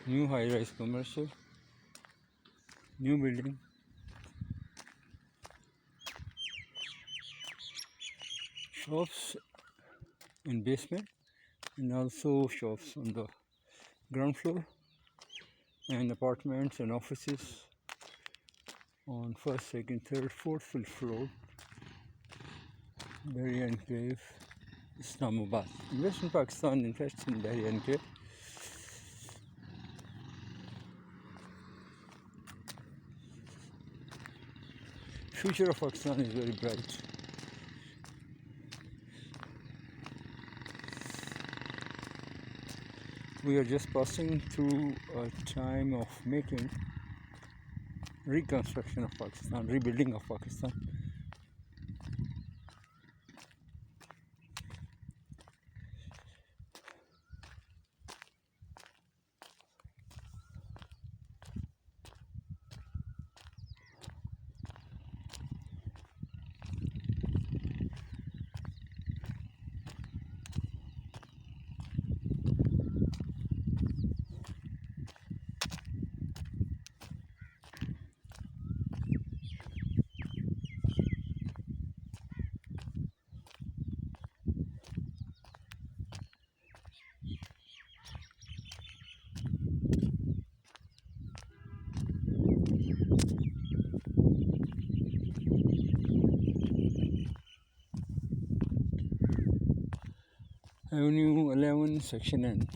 New high-rise commercial, new building, shops in basement, and also shops on the ground floor, and apartments and offices on first, second, third, fourth, fifth floor. Baharia Enclave, Islamabad. In Western Pakistan, in fact, in Baharia Enclave. Future of Pakistan is very bright. We are just passing through a time of making reconstruction of Pakistan, rebuilding of Pakistan. Avenue 11, Section N.